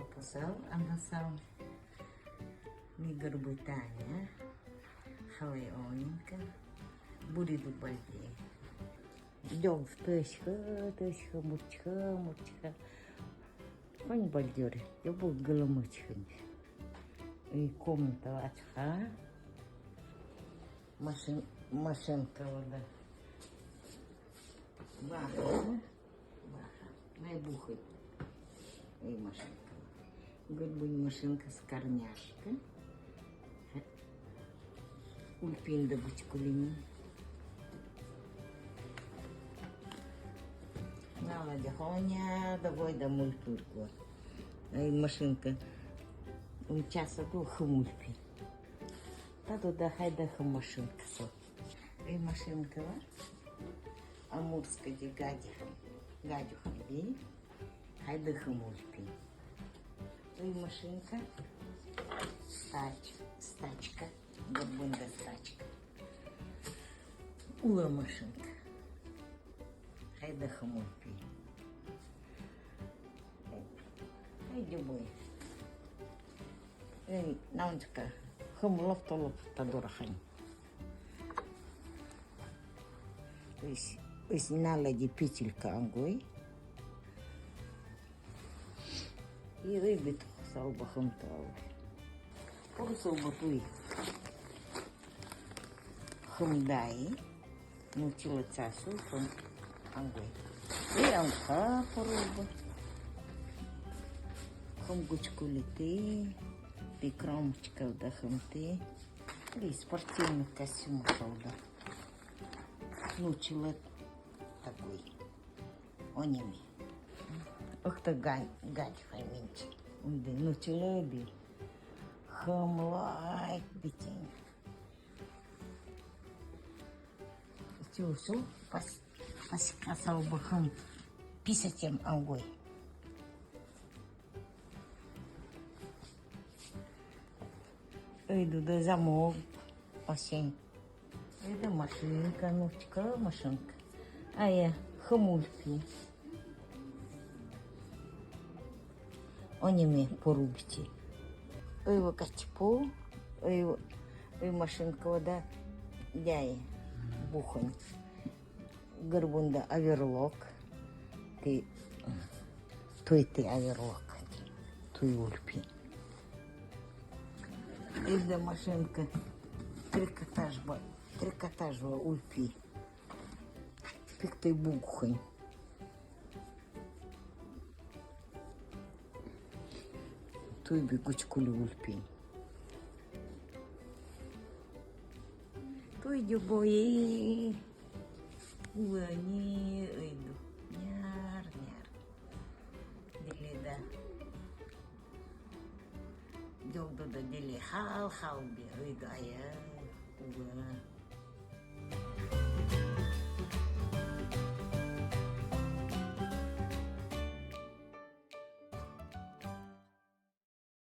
posel anasal ni gerbutanya halay onin ka buri du baldi jog tışkı mutçka kon baldiyor ya bu gılımıçkın комната açka машинка вода баха найбухать и машинка будет машинка с корняшкой ульпин да бучкулини Наладя хоня давай да мультурку и машинка часа до хмульпи та туда хайда машинка со и машинка амурская гадю хаби хайда хмульпи и машинка стачка горбунда стачка ула машинка хайда хмульпи хайди бой наунчка хмлов толоп тадурахань то есть налади петелька ангой и рыбит салбахом тау порусалбатуй хмдай научила цасу хм ангой и анха поруба хмгучку леты пикромочка вдохнути и спортивный костюм холда. Научила такой. Оними. Ох ты гань фаминчик. Научила би. Хамлай битень. Чусу паскасал бы хам писатем ангой. Иду до замок осень. Это машинка, машинка. А я хмульпи. Они мне порубите. Его качпу, его машинка вода, дяй бухонь. Горбунда аверлок. Ты аверлок. Ты ульпи. Эта машинка трикотажва ульпи. Пик-ты бухонь. Туй бегучкули ульпи. Туй дюбои. Уани иду. Няр. Делида. Дёгдо да дели хал би. Иду ая. Уа.